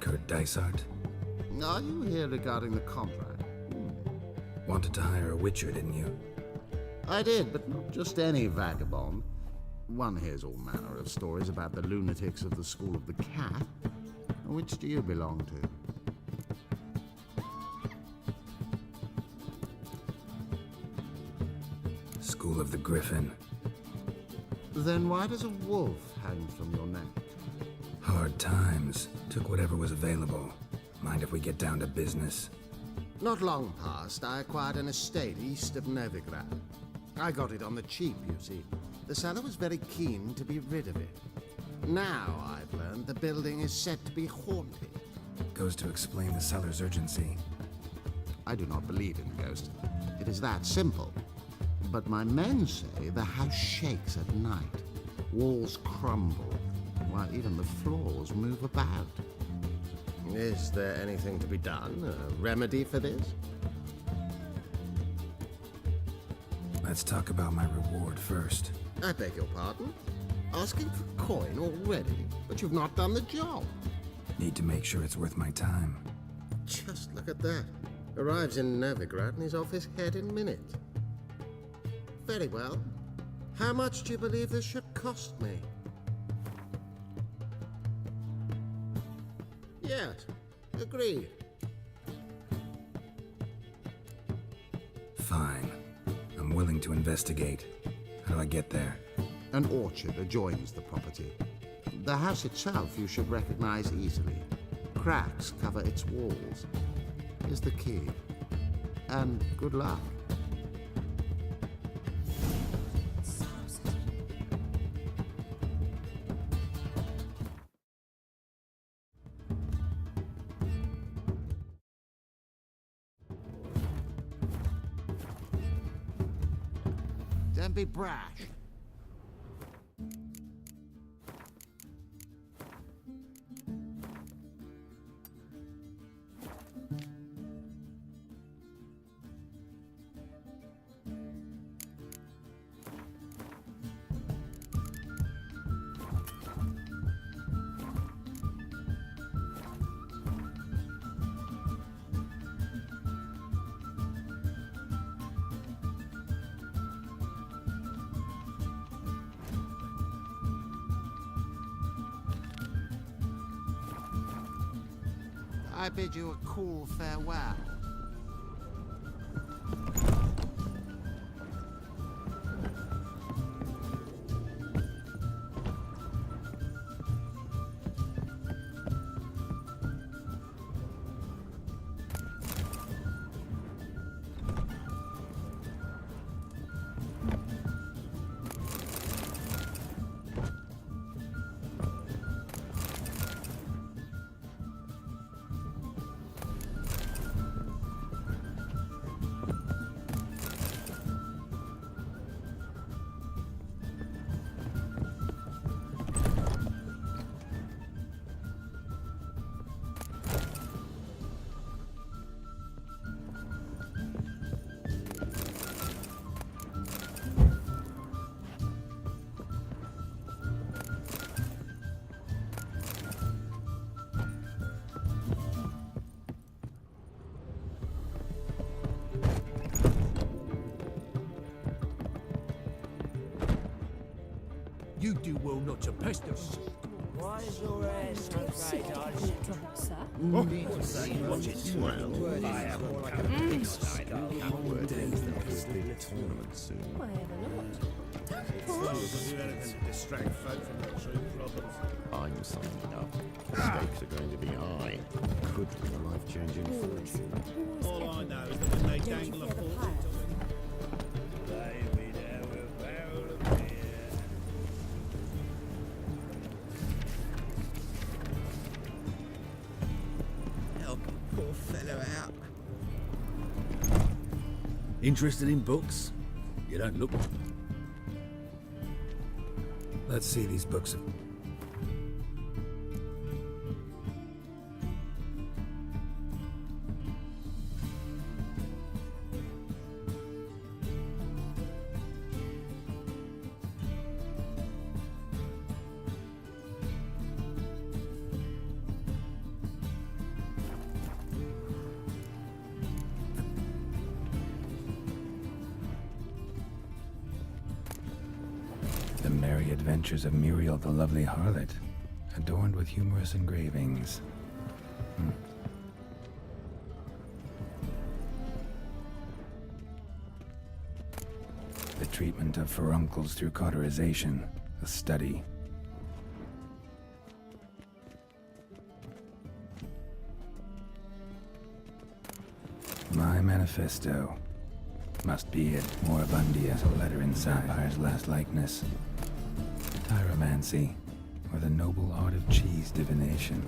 Kurt Dysart? Are you here regarding the contract? Wanted to hire a witcher, didn't you? I did, but not just any vagabond. One hears all manner of stories about the lunatics of the School of the Cat. Which do you belong to? School of the Griffin. Then why does a wolf hang from your neck? Hard times. Took whatever was available. Mind if we get down to business? Not long past, I acquired an estate east of Novigrad. I got it on the cheap, you see. The seller was very keen to be rid of it. Now I've learned the building is said to be haunted. Goes to explain the seller's urgency. I do not believe in ghosts. It is that simple. But my men say the house shakes at night. Walls crumble, while even the floors move about. Is there anything to be done? A remedy for this? Let's talk about my reward first. I beg your pardon? Asking for coin already, but you've not done the job. Need to make sure it's worth my time. Just look at that. Arrives in Novigrad and he's off his head in minutes. Very well. How much do you believe this should cost me? Yes, agreed. Fine. I'm willing to investigate. How do I get there? An orchard adjoins the property. The house itself you should recognize easily. Cracks cover its walls. Here's the key. And good luck. Don't be brash. I bid you a cool farewell. You do well not to pester us. Why is your hair so red, Dodge? Watch it. Well, I have all kind of big side. Word is there is a big tournament soon. Why ever Distract folk from their true problems. I'm signing up. The stakes are going to be high. Could be a life-changing fortune. All I know is that when they dangle a fortune to him, they be there with a barrel of beer. Help a poor fellow out. Interested in books? You don't look. Let's see these books of... Legendary Adventures of Muriel the Lovely Harlot, adorned with humorous engravings. The treatment of furuncles through cauterization, a study. My manifesto. Must be it. Moribundia, a letter inside. Empire's last likeness. Tyromancy, or the noble art of cheese divination.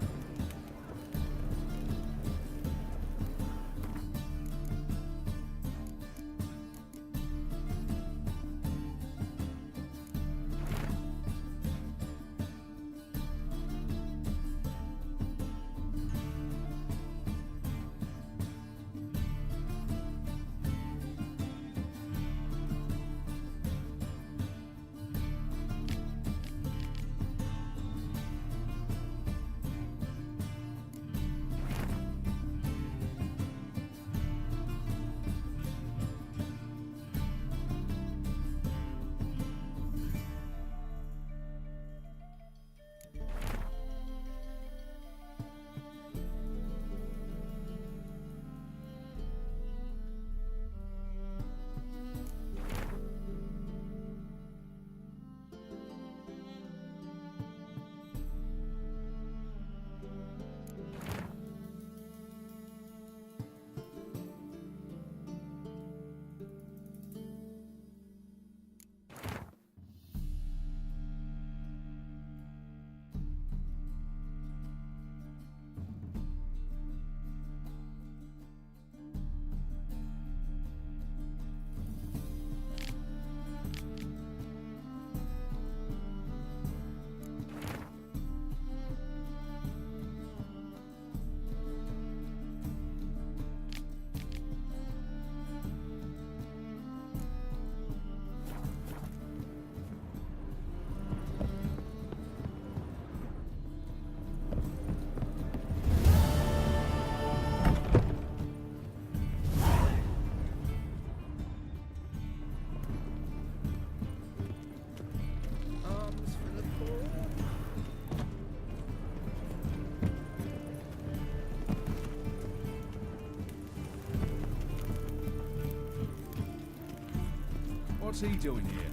What's he doing here?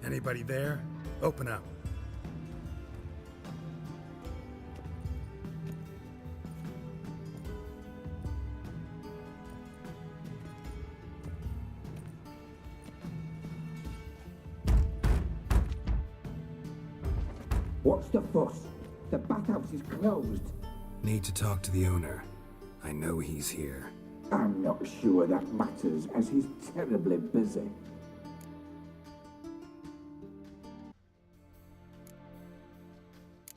Anybody there? Open up. What's the fuss? The bathhouse is closed. Need to talk to the owner. I know he's here. I'm not sure that matters, as he's terribly busy.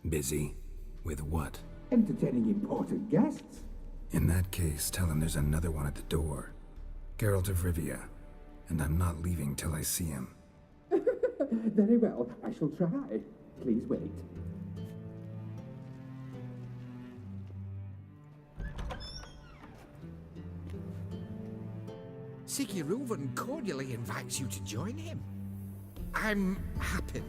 Busy? With what? Entertaining important guests. In that case, tell him there's another one at the door. Geralt of Rivia. And I'm not leaving till I see him. Very well, I shall try. Please wait. Siguruvin cordially invites you to join him. I'm happy.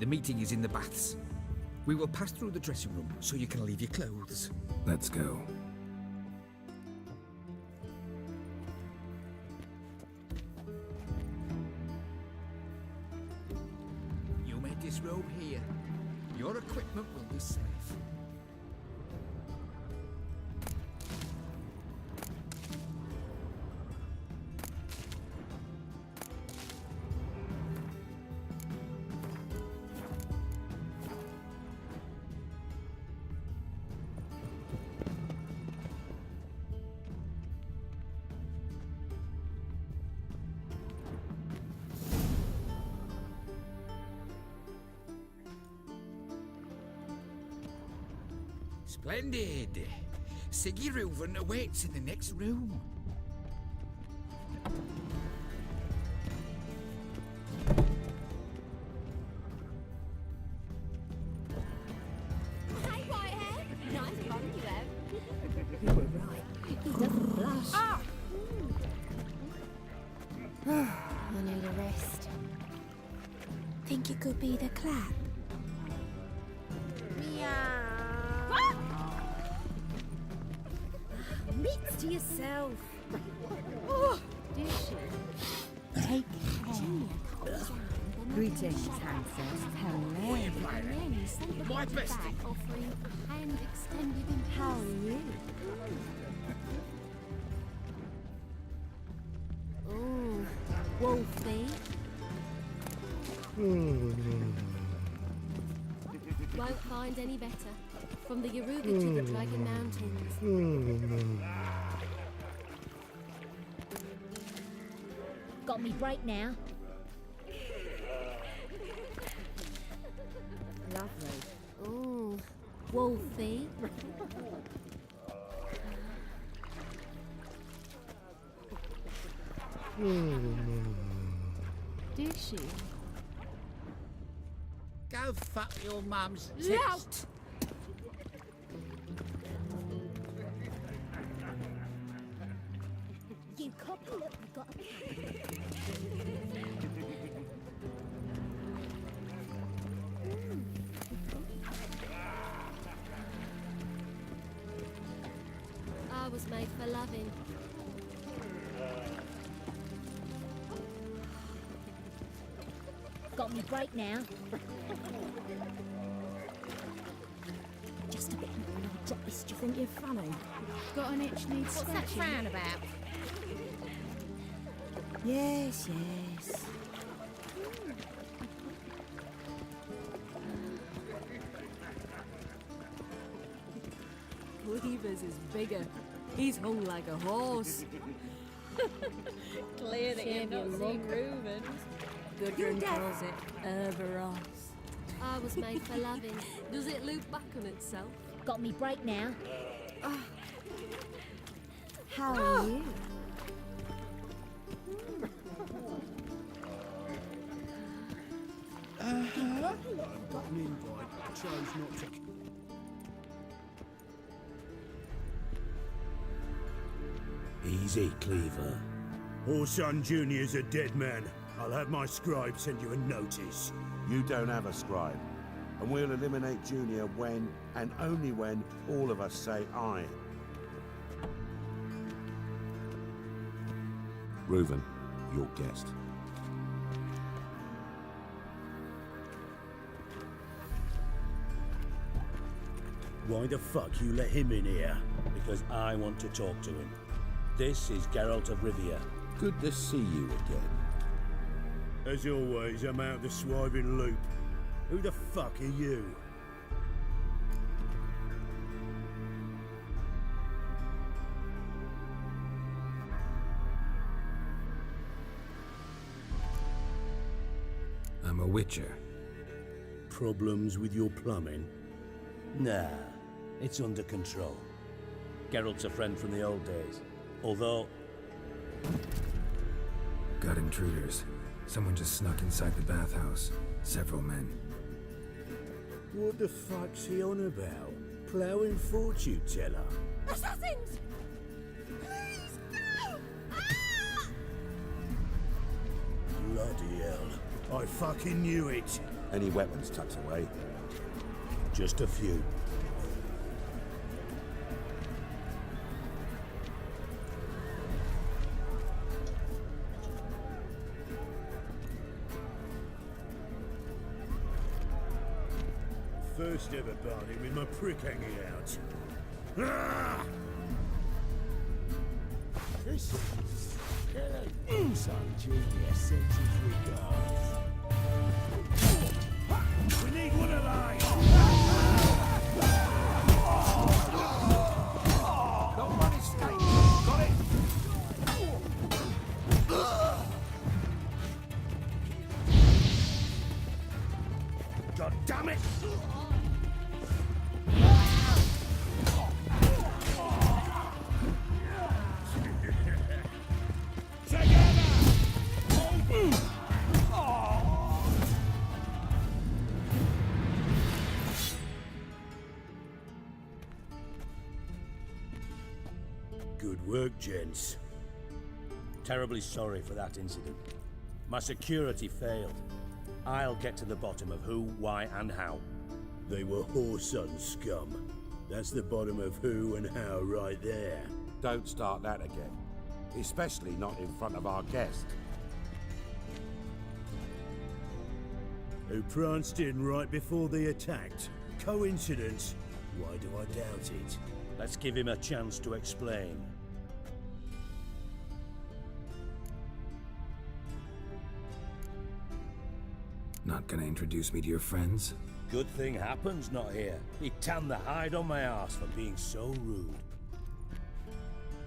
The meeting is in the baths. We will pass through the dressing room so you can leave your clothes. Let's go. robe here. Your equipment will be safe. Splendid. Siggy Reuven awaits in the next room. Hey, Whitehead. Nice bum you have. You were right. He doesn't blush. I need a rest. Think it could be the clap? Meats to yourself. Oh, take care. Greetings, Hansel. Hello. My best. Offering a hand extended in How are you? Ooh, Wolfie. Won't find any better. From the Yaruga to the Dragon Mountains. Got me break now. Lovely. Ooh, Wolfie. Did she? Go fuck your mum's Lout! You copy, look, we got a I was made for loving. Got me break now. Just a bit more and I'll drop this. Do you think you're funny? Got an itch needs What's that frown about? Yes, yes. Cleavers is bigger. He's hung like a horse. Clear that you've not seen Reuven. Gudrun calls it Herberos. I was made for loving. Does it loop back on itself? Got me break now. How are you? Got an invite. Chose not to. Easy, Cleaver. Orson Jr.'s a dead man. I'll have my scribe send you a notice. You don't have a scribe. And we'll eliminate Junior when, and only when, all of us say aye. Reuven, your guest. Why the fuck you let him in here? Because I want to talk to him. This is Geralt of Rivia. Good to see you again. As always, I'm out the swiving loop. Who the fuck are you? I'm a witcher. Problems with your plumbing? Nah, it's under control. Geralt's a friend from the old days. Although... Got intruders. Someone just snuck inside the bathhouse. Several men. What the fuck's he on about? Ploughing fortune teller? Assassins! Please, no! Ah! Bloody hell. I fucking knew it. Any weapons tucked away? Just a few. first ever party with my prick hanging out. Ah! This is killing. Son Junior sends his regards. We need one alive! Don't run escape. Got it? God damn it! Good work, gents. Terribly sorry for that incident. My security failed. I'll get to the bottom of who, why, and how. They were whoreson scum. That's the bottom of who and how right there. Don't start that again. Especially not in front of our guest. Who pranced in right before they attacked. Coincidence? Why do I doubt it? Let's give him a chance to explain. Not gonna introduce me to your friends? Good thing Happen's not here. He tanned the hide on my ass for being so rude.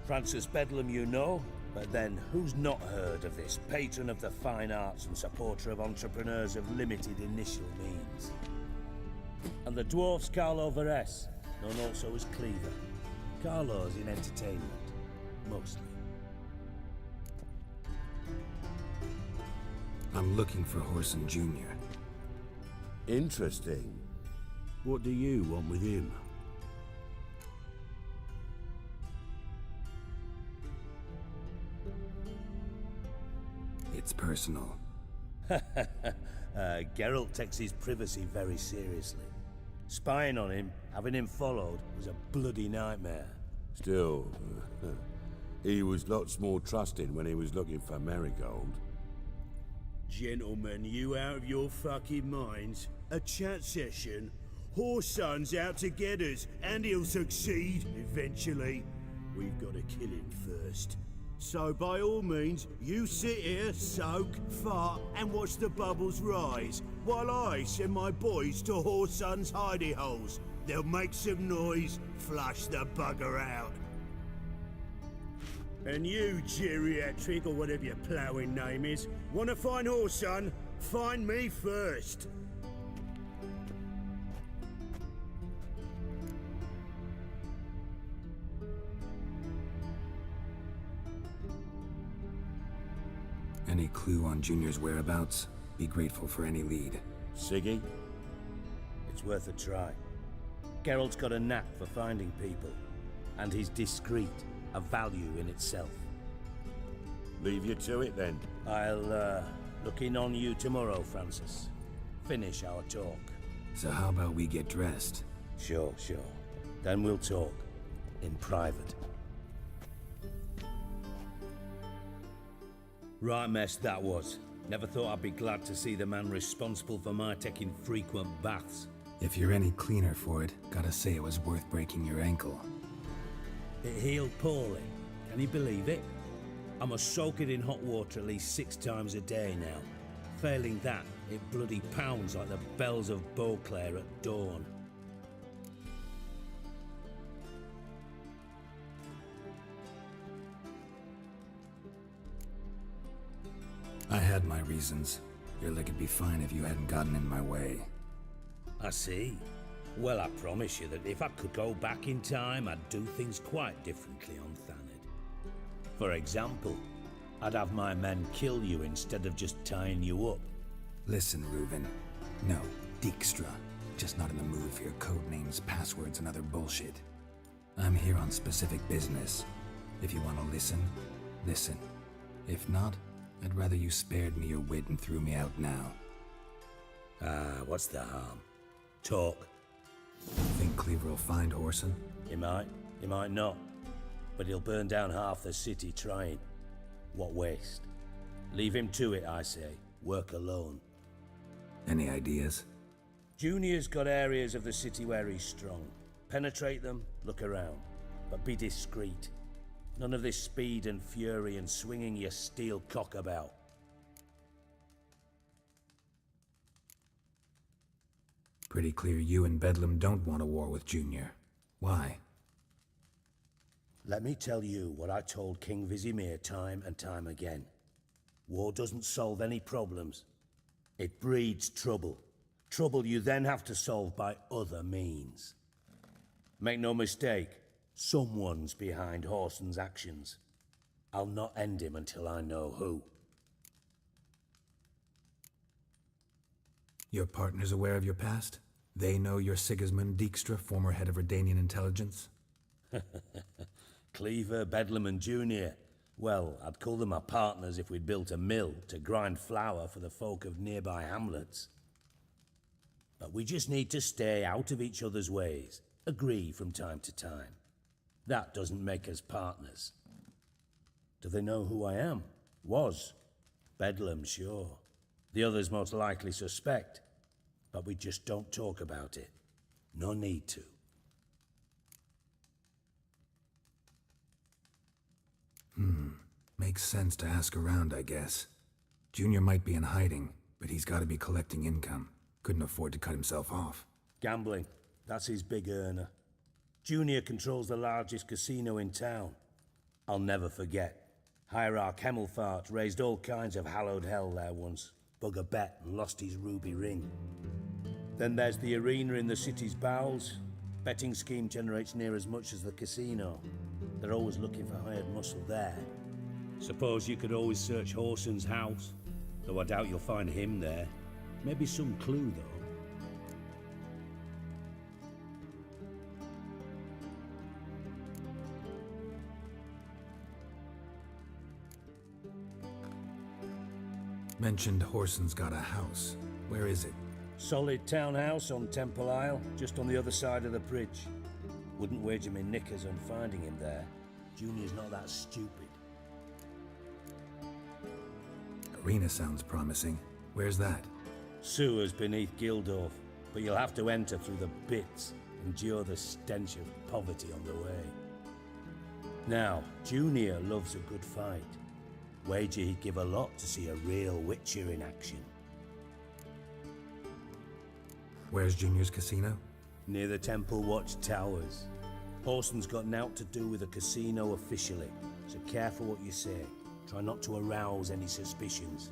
Francis Bedlam you know, but then who's not heard of this patron of the fine arts and supporter of entrepreneurs of limited initial means? And the dwarf's Carlo Veres, known also as Cleaver. Carlo's in entertainment, mostly. I'm looking for Horson Jr. Interesting. What do you want with him? It's personal. Geralt takes his privacy very seriously. Spying on him, having him followed, was a bloody nightmare. Still, he was lots more trusting when he was looking for Marigold. Gentlemen, you out of your fucking minds? A chat session? Whoreson's out to get us, and he'll succeed, eventually. We've got to kill him first. So by all means, you sit here, soak, fart, and watch the bubbles rise, while I send my boys to Whoreson's hidey holes. They'll make some noise, flush the bugger out. And you, geriatric, or whatever your ploughing name is, wanna find Whoreson? Find me first. Any clue on Junior's whereabouts? Be grateful for any lead. Siggy? It's worth a try. Geralt's got a knack for finding people, and he's discreet, a value in itself. Leave you to it then. I'll look in on you tomorrow, Francis. Finish our talk. So how about we get dressed? Sure. Then we'll talk. In private. Right mess that was. Never thought I'd be glad to see the man responsible for my taking frequent baths. If you're any cleaner for it, gotta say it was worth breaking your ankle. It healed poorly. Can you believe it? I must soak it in hot water at least 6 times a day now. Failing that, it bloody pounds like the bells of Beauclair at dawn. I had my reasons. Your leg would be fine if you hadn't gotten in my way. I see. Well, I promise you that if I could go back in time, I'd do things quite differently on Thanedd. For example, I'd have my men kill you instead of just tying you up. Listen, Reuven. No, Dijkstra. Just not in the mood for your code names, passwords, and other bullshit. I'm here on specific business. If you want to listen, listen. If not, I'd rather you spared me your wit and threw me out now. What's the harm? Talk. Think Cleaver will find Whoreson? He might not. But he'll burn down half the city trying. What waste? Leave him to it, I say. Work alone. Any ideas? Junior's got areas of the city where he's strong. Penetrate them, look around. But be discreet. None of this speed and fury and swinging your steel cock about. Pretty clear you and Bedlam don't want a war with Junior. Why? Let me tell you what I told King Vizimir time and time again. War doesn't solve any problems. It breeds trouble. Trouble you then have to solve by other means. Make no mistake, someone's behind Horson's actions. I'll not end him until I know who. Your partner's aware of your past? They know you're Sigismund Dijkstra, former head of Redanian intelligence? Cleaver, Bedlam and Junior. Well, I'd call them my partners if we'd built a mill to grind flour for the folk of nearby hamlets. But we just need to stay out of each other's ways. Agree from time to time. That doesn't make us partners. Do they know who I am? Was. Bedlam, sure. The others most likely suspect. But we just don't talk about it. No need to. Makes sense to ask around, I guess. Junior might be in hiding, but he's got to be collecting income. Couldn't afford to cut himself off. Gambling. That's his big earner. Junior controls the largest casino in town. I'll never forget. Hierarch Hemmelfart raised all kinds of hallowed hell there once. Bug a bet and lost his ruby ring. Then there's the arena in the city's bowels. Betting scheme generates near as much as the casino. They're always looking for hired muscle there. Suppose you could always search Horson's house, though I doubt you'll find him there. Maybe some clue, though. Mentioned Horson's got a house. Where is it? Solid townhouse on Temple Isle, just on the other side of the bridge. Wouldn't wager me knickers on finding him there. Junior's not that stupid. Arena sounds promising. Where's that? Sewers beneath Gildorf, but you'll have to enter through the bits, endure the stench of poverty on the way. Now, Junior loves a good fight. Wager he'd give a lot to see a real Witcher in action. Where's Junior's casino? Near the Temple Watch Towers. Horson's got naught to do with the casino officially, so careful what you say. Try not to arouse any suspicions.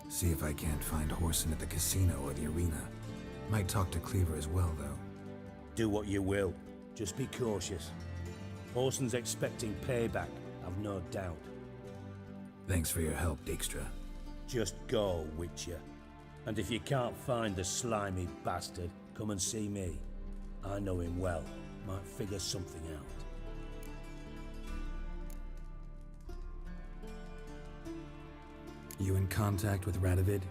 See if I can't find Horson at the casino or the arena. Might talk to Cleaver as well, though. Do what you will. Just be cautious. Horson's expecting payback, I've no doubt. Thanks for your help, Dijkstra. Just go, Witcher. And if you can't find the slimy bastard, come and see me. I know him well. Might figure something out. You in contact with Radovid?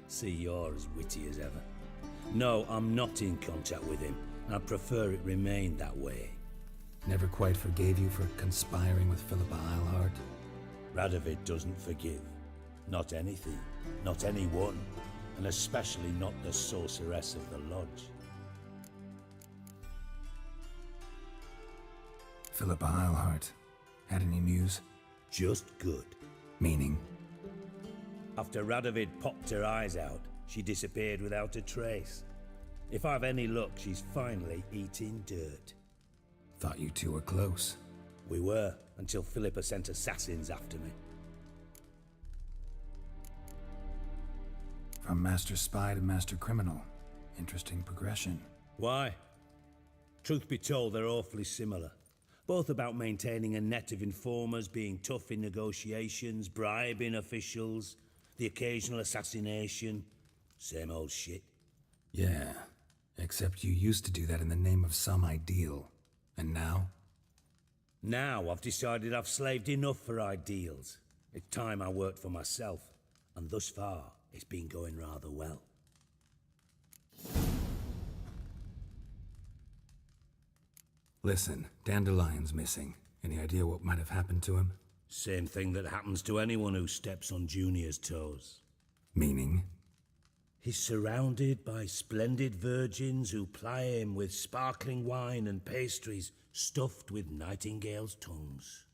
See, you're as witty as ever. No, I'm not in contact with him. I'd prefer it remained that way. Never quite forgave you for conspiring with Philippa Eilhart? Radovid doesn't forgive. Not anything. Not anyone. And especially not the sorceress of the Lodge. Philippa Eilhart. Had any news? Just good. Meaning? After Radovid popped her eyes out, she disappeared without a trace. If I've any luck, she's finally eating dirt. Thought you two were close. We were, until Philippa sent assassins after me. From Master Spy to Master Criminal. Interesting progression. Why? Truth be told, they're awfully similar. Both about maintaining a net of informers, being tough in negotiations, bribing officials, the occasional assassination. Same old shit. Yeah, except you used to do that in the name of some ideal. And now? Now I've decided I've slaved enough for ideals. It's time I worked for myself. And thus far, it's been going rather well. Listen, Dandelion's missing. Any idea what might have happened to him? Same thing that happens to anyone who steps on Junior's toes. Meaning? He's surrounded by splendid virgins who ply him with sparkling wine and pastries stuffed with nightingales' tongues.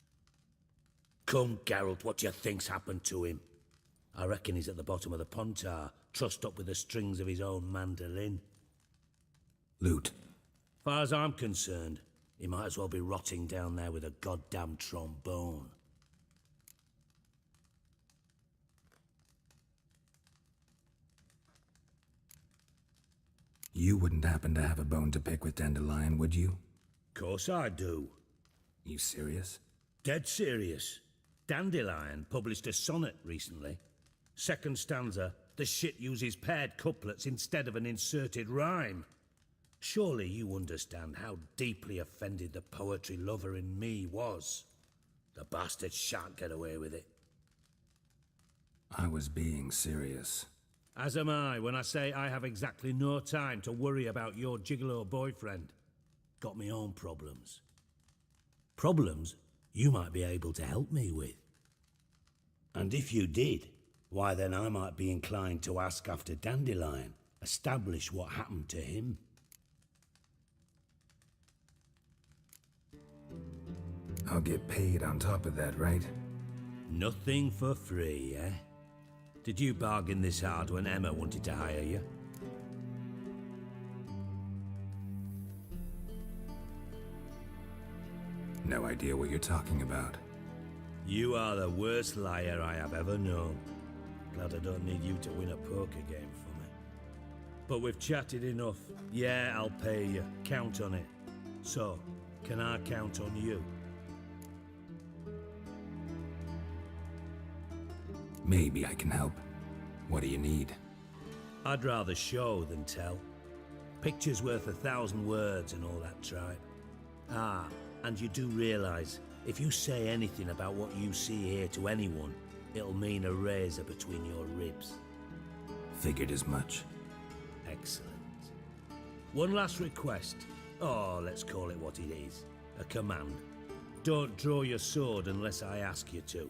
Come, Geralt, what do you think's happened to him? I reckon he's at the bottom of the Pontar, trussed up with the strings of his own mandolin. Loot. Far as I'm concerned, he might as well be rotting down there with a goddamn trombone. You wouldn't happen to have a bone to pick with Dandelion, would you? Course I do. You serious? Dead serious. Dandelion published a sonnet recently. Second stanza, the shit uses paired couplets instead of an inserted rhyme. Surely you understand how deeply offended the poetry lover in me was. The bastard shan't get away with it. I was being serious. As am I when I say I have exactly no time to worry about your gigolo boyfriend. Got me own problems. Problems you might be able to help me with. And if you did, why then I might be inclined to ask after Dandelion, establish what happened to him. I'll get paid on top of that, right? Nothing for free, eh? Did you bargain this hard when Emma wanted to hire you? No idea what you're talking about. You are the worst liar I have ever known. Glad I don't need you to win a poker game for me. But we've chatted enough. Yeah, I'll pay you. Count on it. So, can I count on you? Maybe I can help. What do you need? I'd rather show than tell. Picture's worth 1,000 words and all that tripe. Ah, and you do realise, if you say anything about what you see here to anyone, it'll mean a razor between your ribs. Figured as much. Excellent. One last request. Oh, let's call it what it is. A command. Don't draw your sword unless I ask you to.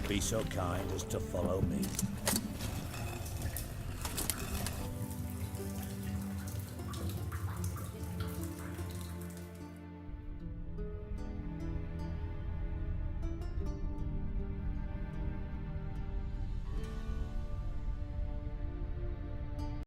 Be so kind as to follow me.